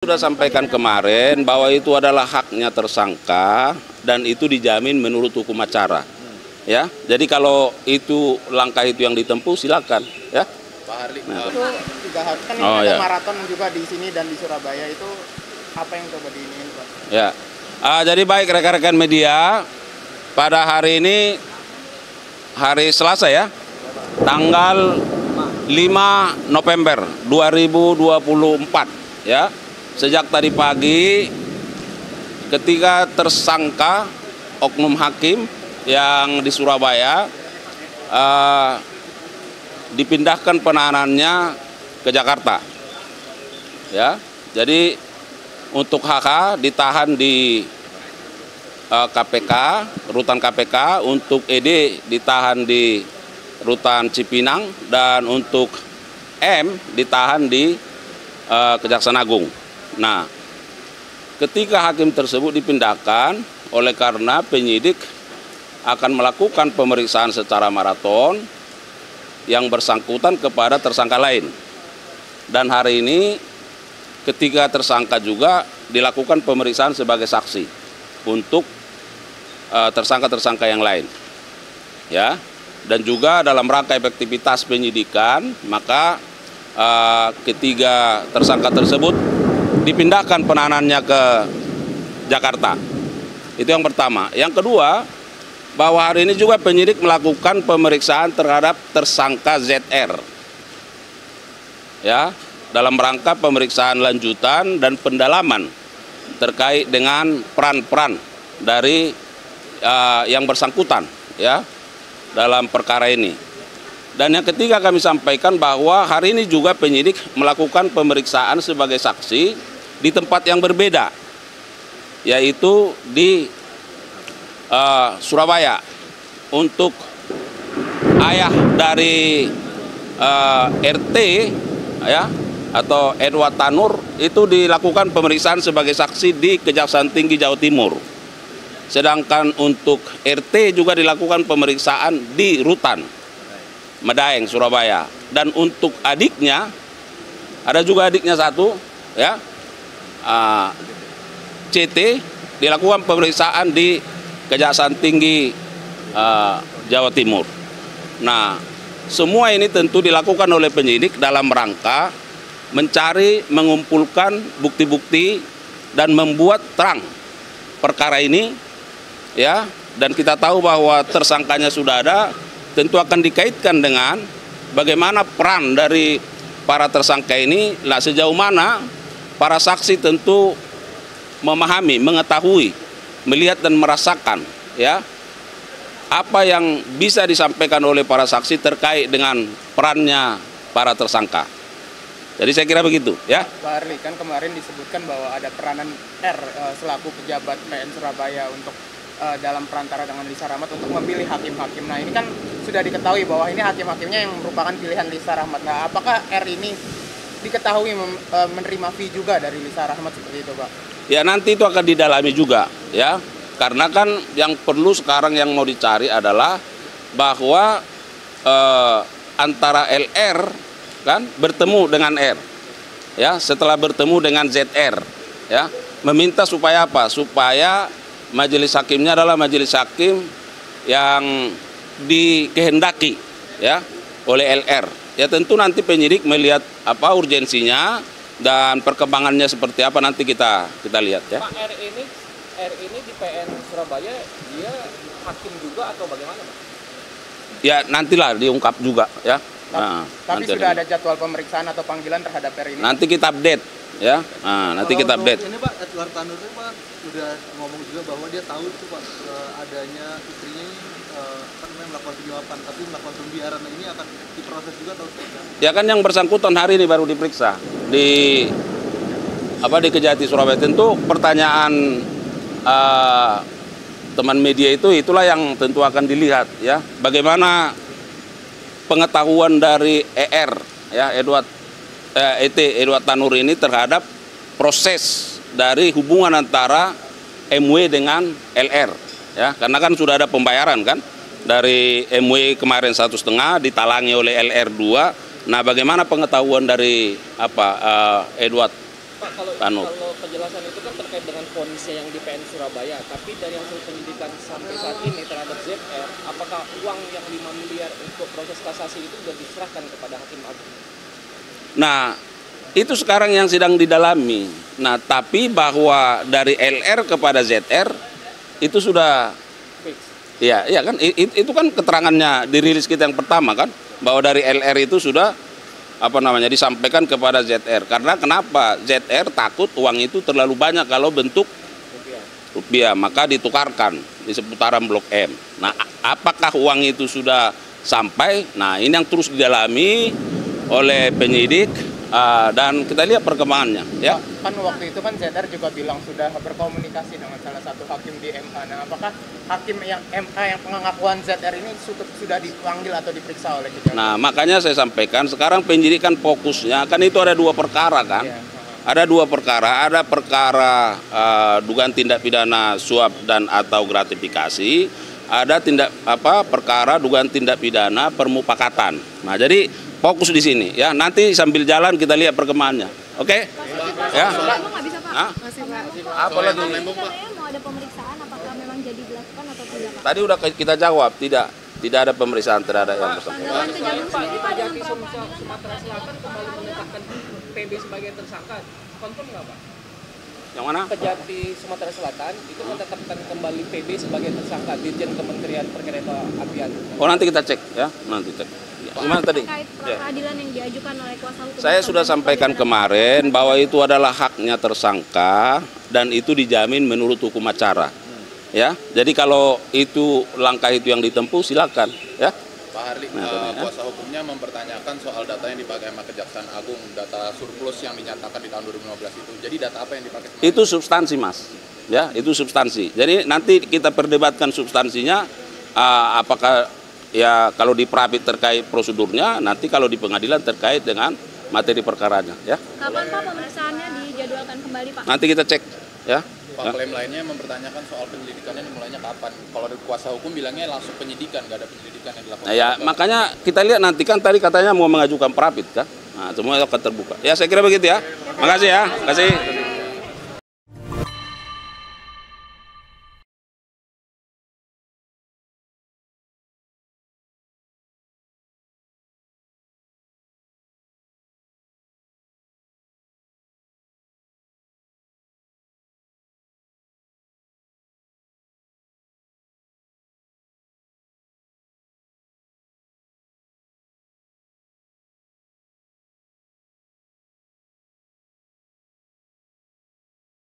Sudah sampaikan kemarin bahwa itu adalah haknya tersangka dan itu dijamin menurut hukum acara. Ya, jadi kalau itu langkah itu yang ditempuh silakan. Ya. Pak Harli, Nah. itu 3 hari kan ini Oh, ada ya. maraton juga di sini dan di Surabaya, itu apa yang coba diinin, Pak? Ya. Jadi baik rekan-rekan media, pada hari ini hari Selasa ya, tanggal 5 November 2024 ya. Sejak tadi pagi ketika tersangka oknum hakim yang di Surabaya dipindahkan penahanannya ke Jakarta. Ya. Jadi untuk HK ditahan di KPK, rutan KPK, untuk ED ditahan di rutan Cipinang, dan untuk M ditahan di Kejaksaan Agung. Nah, ketika hakim tersebut dipindahkan, oleh karena penyidik akan melakukan pemeriksaan secara maraton yang bersangkutan kepada tersangka lain. Dan hari ini ketiga tersangka juga dilakukan pemeriksaan sebagai saksi untuk tersangka-tersangka yang lain. Ya. Dan juga dalam rangka efektivitas penyidikan, maka ketiga tersangka tersebut dipindahkan penahanannya ke Jakarta. Itu yang pertama. Yang kedua, bahwa hari ini juga penyidik melakukan pemeriksaan terhadap tersangka ZR. Ya, dalam rangka pemeriksaan lanjutan dan pendalaman terkait dengan peran-peran dari yang bersangkutan ya dalam perkara ini. Dan yang ketiga, kami sampaikan bahwa hari ini juga penyidik melakukan pemeriksaan sebagai saksi di tempat yang berbeda, yaitu di Surabaya, untuk ayah dari RT ya, atau Edward Tanur, itu dilakukan pemeriksaan sebagai saksi di Kejaksaan Tinggi Jawa Timur. Sedangkan untuk RT juga dilakukan pemeriksaan di rutan Medaeng, Surabaya. Dan untuk adiknya, ada juga adiknya satu ya, CT, dilakukan pemeriksaan di Kejaksaan Tinggi Jawa Timur. Nah, semua ini tentu dilakukan oleh penyidik dalam rangka mencari, mengumpulkan bukti-bukti dan membuat terang perkara ini ya. Dan kita tahu bahwa tersangkanya sudah ada, tentu akan dikaitkan dengan bagaimana peran dari para tersangka ini, lah sejauh mana para saksi tentu memahami, mengetahui, melihat dan merasakan ya apa yang bisa disampaikan oleh para saksi terkait dengan perannya para tersangka. Jadi saya kira begitu ya. Pak Harli, kan kemarin disebutkan bahwa ada peranan R selaku pejabat PN Surabaya untuk dalam perantara dengan Lisa Rahmat untuk memilih hakim-hakim. Nah, ini kan sudah diketahui bahwa ini hakim-hakimnya yang merupakan pilihan Lisa Rahmat. Nah, apakah R ini diketahui menerima fee juga dari Lisa Rahmat seperti itu, Pak? Ya, nanti itu akan didalami juga ya. Karena kan yang perlu sekarang yang mau dicari adalah bahwa antara LR kan bertemu dengan R ya, setelah bertemu dengan ZR ya, meminta supaya apa? Supaya majelis hakimnya adalah majelis hakim yang dikehendaki ya oleh LR. Ya, tentu nanti penyidik melihat apa urgensinya dan perkembangannya seperti apa, nanti kita lihat ya. Pak, R ini di PN Surabaya dia hakim juga atau bagaimana, Pak? Ya, nantilah diungkap juga ya. Tapi sudah ada jadwal pemeriksaan atau panggilan terhadap R ini? Nanti kita update ya. Nanti kita update. Ini Pak, Edward Tanur ini Pak sudah ngomong juga bahwa dia tahu itu Pak adanya istrinya ini melakukan penyuapan, tapi melakukan pembiaran. Ini akan diproses juga atau tidak? Ya kan yang bersangkutan hari ini baru diperiksa di Kejati Surabaya. Tentu pertanyaan teman media itulah yang tentu akan dilihat ya. Bagaimana pengetahuan dari ER ya, Edward Tanur ini terhadap proses dari hubungan antara MW dengan LR ya, karena kan sudah ada pembayaran kan dari MW kemarin 1,5 ditalangi oleh LR 2. Nah, bagaimana pengetahuan dari Edward Pak, kalau Panut. kalau penjelasan itu kan terkait dengan vonisnya yang di PN Surabaya, tapi dari hasil penyidikan sampai saat ini terhadap ZR, apakah uang yang 5 miliar untuk proses kasasi itu sudah diserahkan kepada Hakim Agung? Nah, itu sekarang yang sedang didalami. Nah, tapi bahwa dari LR kepada ZR itu sudah, Fix. ya kan, itu kan keterangannya dirilis kita yang pertama kan, bahwa dari LR itu sudah disampaikan kepada ZR. Karena kenapa? ZR takut uang itu terlalu banyak kalau bentuk rupiah, maka ditukarkan di seputaran Blok M. Nah, apakah uang itu sudah sampai? Nah, ini yang terus didalami oleh penyidik dan kita lihat perkembangannya. Ya. Kan waktu itu kan ZR juga bilang sudah berkomunikasi dengan salah satu hakim di MA. Nah, apakah hakim yang MA yang pengakuan ZR ini sudah dipanggil atau diperiksa oleh kejaksaan? Nah, makanya saya sampaikan sekarang penyidikan fokusnya kan itu ada 2 perkara kan. Iya. Ada 2 perkara, ada perkara dugaan tindak pidana suap dan atau gratifikasi, ada perkara dugaan tindak pidana permufakatan. Nah, jadi fokus di sini ya. Nanti sambil jalan kita lihat perkembangannya. Oke? Ya. Nggak bisa, Pak. Hah? Masih, Pak. Apa lagi? Katanya mau ada pemeriksaan, apakah memang jadi dilakukan atau tidak, Pak? Tadi udah kita jawab, tidak ada pemeriksaan terhadap yang bersangkutan. Pandangan Kejagung sendiri, Pak, dengan Kejati pra-peradilan, Sumatera Selatan kembali menetapkan PB sebagai tersangka. Konfirm nggak, Pak? Yang mana? Kejati Sumatera Selatan itu menetapkan kembali PB sebagai tersangka Dirjen Kementerian Perkeretaapian. Oh, nanti kita cek ya, nanti cek. Ya, gimana tadi? terkait Ya. pra-peradilan yang diajukan oleh kuasa hukum. Saya sudah sampaikan kemarin bahwa itu adalah haknya tersangka dan itu dijamin menurut hukum acara. Ya, jadi kalau itu langkah itu yang ditempuh silakan, ya. Pak Harli, Nah, kuasa hukumnya mempertanyakan soal data yang dipakai sama Kejaksaan Agung, data surplus yang dinyatakan di tahun 2015 itu. Jadi data apa yang dipakai? Itu substansi, Mas. Ya, itu substansi. Jadi nanti kita perdebatkan substansinya, apakah ya kalau di Prapit terkait prosedurnya, nanti kalau di pengadilan terkait dengan materi perkaranya, ya. Kapan, Pak, pemeriksaannya dijadwalkan kembali, Pak? Nanti kita cek, ya. Pak, klaim lainnya mempertanyakan soal penyelidikannya dimulainya kapan? Kalau dari kuasa hukum bilangnya langsung penyidikan, nggak ada penyelidikan yang dilakukan. Nah, ya, makanya kita lihat nanti kan tadi katanya mau mengajukan Prapit kan. Nah, semua akan terbuka. Ya, saya kira begitu ya. Makasih ya. Makasih.